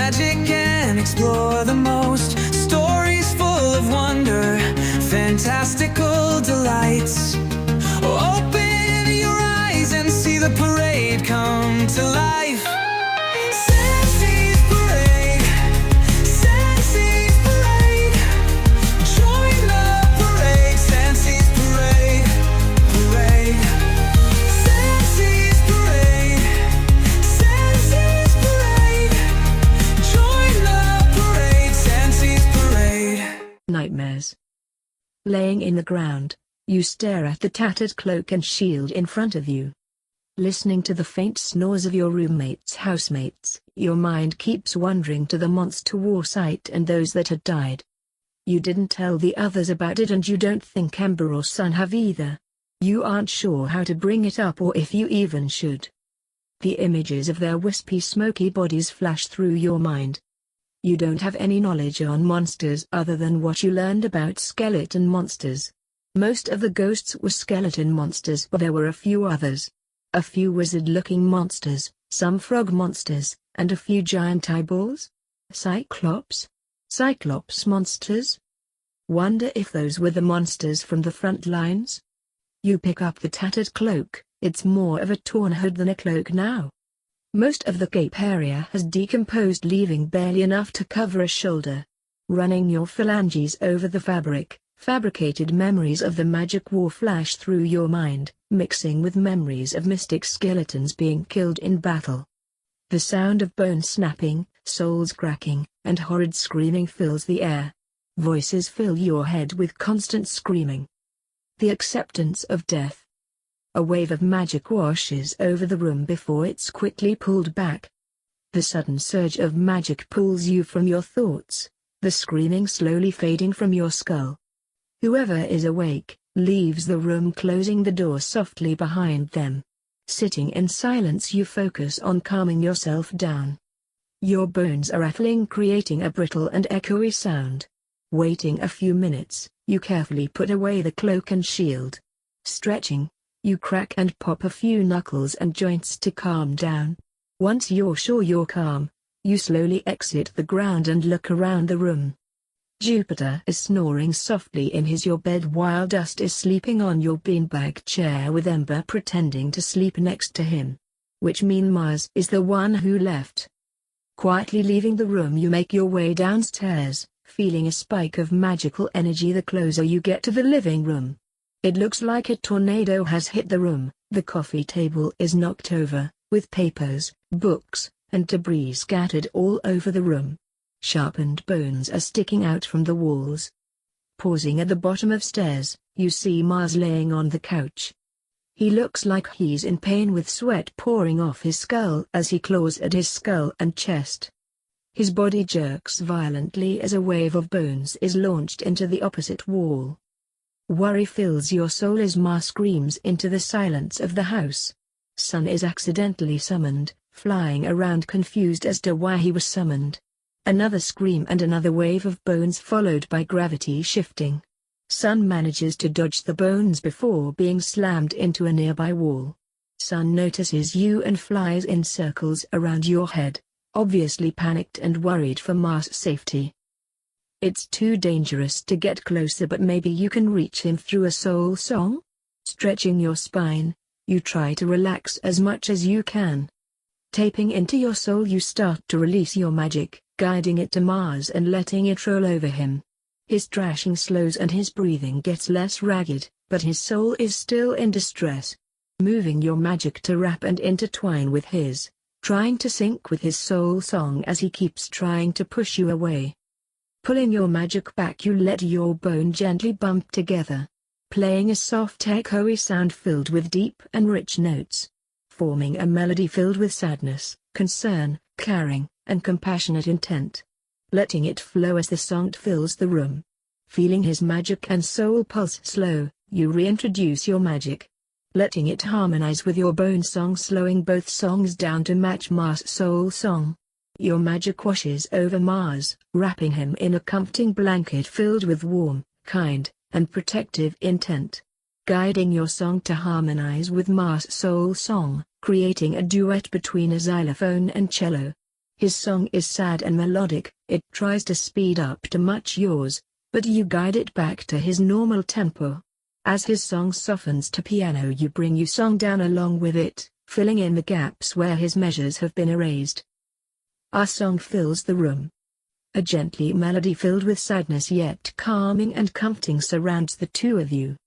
magic and explore the most. Stories full of wonder, fantastical delights. Open your eyes and see the parade come to life. Fancy's parade, Fancy's parade. Join the parade, Fancy's parade, parade. Fancy's parade, Fancy's parade. Join the parade, Fancy's parade. Nightmares. Laying in the ground, you stare at the tattered cloak and shield in front of you. Listening to the faint snores of your housemates, your mind keeps wandering to the monster war site and those that had died. You didn't tell the others about it, and you don't think Ember or Sun have either. You aren't sure how to bring it up or if you even should. The images of their wispy smoky bodies flash through your mind. You don't have any knowledge on monsters other than what you learned about skeleton monsters. Most of the ghosts were skeleton monsters, but there were a few others. A few wizard-looking monsters, some frog monsters, and a few giant eyeballs? Cyclops monsters? Wonder if those were the monsters from the front lines? You pick up the tattered cloak. It's more of a torn hood than a cloak now. Most of the cape area has decomposed, leaving barely enough to cover a shoulder. Running your phalanges over the fabric, fabricated memories of the magic war flash through your mind, mixing with memories of mystic skeletons being killed in battle. The sound of bones snapping, souls cracking, and horrid screaming fills the air. Voices fill your head with constant screaming. The acceptance of death. A wave of magic washes over the room before it's quickly pulled back. The sudden surge of magic pulls you from your thoughts, the screaming slowly fading from your skull. Whoever is awake, leaves the room, closing the door softly behind them. Sitting in silence, you focus on calming yourself down. Your bones are rattling, creating a brittle and echoey sound. Waiting a few minutes, you carefully put away the cloak and shield. Stretching, you crack and pop a few knuckles and joints to calm down. Once you're sure you're calm, you slowly exit the ground and look around the room. Jupiter is snoring softly in your bed while Dust is sleeping on your beanbag chair with Ember pretending to sleep next to him. Which means Mars is the one who left. Quietly leaving the room, you make your way downstairs, feeling a spike of magical energy the closer you get to the living room. It looks like a tornado has hit the room. The coffee table is knocked over, with papers, books, and debris scattered all over the room. Sharpened bones are sticking out from the walls. Pausing at the bottom of stairs, you see Mars laying on the couch. He looks like he's in pain, with sweat pouring off his skull as he claws at his skull and chest. His body jerks violently as a wave of bones is launched into the opposite wall. Worry fills your soul as Mars screams into the silence of the house. Sun is accidentally summoned, flying around confused as to why he was summoned. Another scream and another wave of bones, followed by gravity shifting. Sun manages to dodge the bones before being slammed into a nearby wall. Sun notices you and flies in circles around your head, obviously panicked and worried for Mars' safety. It's too dangerous to get closer, but maybe you can reach him through a soul song? Stretching your spine, you try to relax as much as you can. Tapping into your soul, you start to release your magic, guiding it to Mars and letting it roll over him. His thrashing slows and his breathing gets less ragged, but his soul is still in distress. Moving your magic to wrap and intertwine with his, trying to sync with his soul song as he keeps trying to push you away. Pulling your magic back, you let your bone gently bump together, playing a soft echoey sound filled with deep and rich notes, forming a melody filled with sadness, concern, caring, and compassionate intent. Letting it flow as the song fills the room. Feeling his magic and soul pulse slow, you reintroduce your magic. Letting it harmonize with your bone song, slowing both songs down to match Mars' soul song. Your magic washes over Mars, wrapping him in a comforting blanket filled with warm, kind, and protective intent. Guiding your song to harmonize with Mars' soul song, creating a duet between a xylophone and cello. His song is sad and melodic, it tries to speed up to match yours, but you guide it back to his normal tempo. As his song softens to piano, you bring your song down along with it, filling in the gaps where his measures have been erased. Our song fills the room. A gently melody filled with sadness yet calming and comforting surrounds the two of you.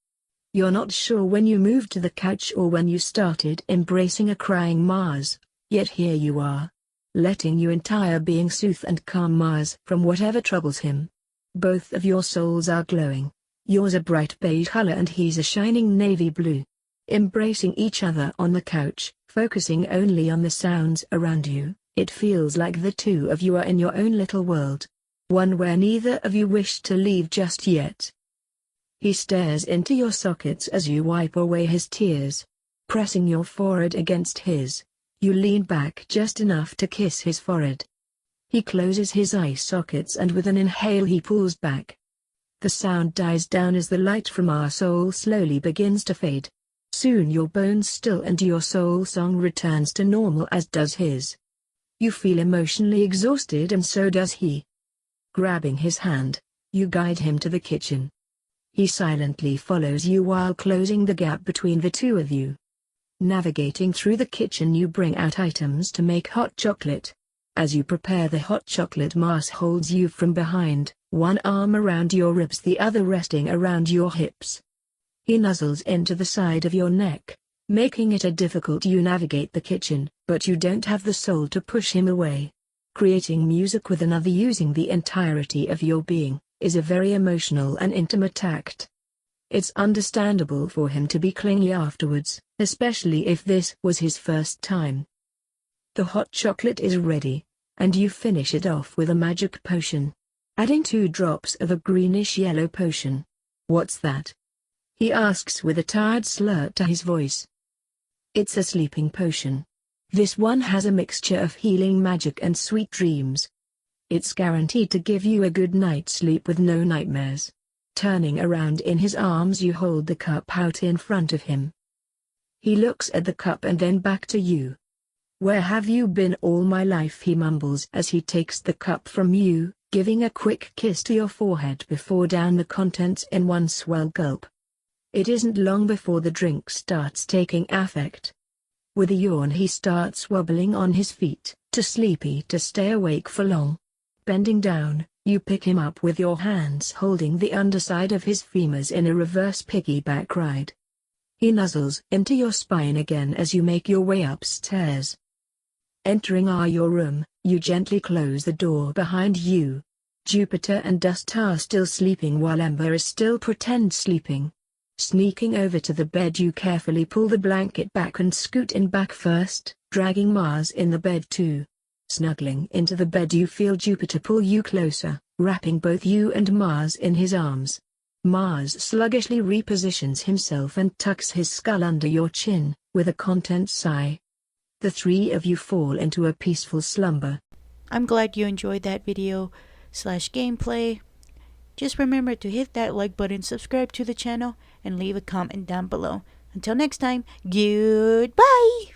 You're not sure when you moved to the couch or when you started embracing a crying Mars, yet here you are, letting your entire being soothe and calm Mars from whatever troubles him. Both of your souls are glowing, yours a bright beige color and his a shining navy blue. Embracing each other on the couch, focusing only on the sounds around you, it feels like the two of you are in your own little world. One where neither of you wish to leave just yet. He stares into your sockets as you wipe away his tears. Pressing your forehead against his, you lean back just enough to kiss his forehead. He closes his eye sockets and with an inhale he pulls back. The sound dies down as the light from our soul slowly begins to fade. Soon your bones still and your soul song returns to normal as does his. You feel emotionally exhausted and so does he. Grabbing his hand, you guide him to the kitchen. He silently follows you while closing the gap between the two of you. Navigating through the kitchen, you bring out items to make hot chocolate. As you prepare the hot chocolate, Mars holds you from behind, one arm around your ribs, the other resting around your hips. He nuzzles into the side of your neck, making it difficult to navigate the kitchen, but you don't have the soul to push him away. Creating music with another using the entirety of your being is a very emotional and intimate act. It's understandable for him to be clingy afterwards, especially if this was his first time. The hot chocolate is ready, and you finish it off with a magic potion. Adding 2 drops of a greenish-yellow potion. "What's that?" he asks with a tired slur to his voice. "It's a sleeping potion. This one has a mixture of healing magic and sweet dreams. It's guaranteed to give you a good night's sleep with no nightmares." Turning around in his arms, you hold the cup out in front of him. He looks at the cup and then back to you. "Where have you been all my life?" he mumbles as he takes the cup from you, giving a quick kiss to your forehead before down the contents in one swell gulp. It isn't long before the drink starts taking effect. With a yawn he starts wobbling on his feet, too sleepy to stay awake for long. Bending down, you pick him up with your hands holding the underside of his femurs in a reverse piggyback ride. He nuzzles into your spine again as you make your way upstairs. Entering your room, you gently close the door behind you. Jupiter and Dust are still sleeping while Ember is still pretend sleeping. Sneaking over to the bed, you carefully pull the blanket back and scoot in back first, dragging Mars in the bed too. Snuggling into the bed, you feel Jupiter pull you closer, wrapping both you and Mars in his arms. Mars sluggishly repositions himself and tucks his skull under your chin, with a content sigh. The 3 of you fall into a peaceful slumber. I'm glad you enjoyed that video/gameplay. Just remember to hit that like button, subscribe to the channel, and leave a comment down below. Until next time, goodbye!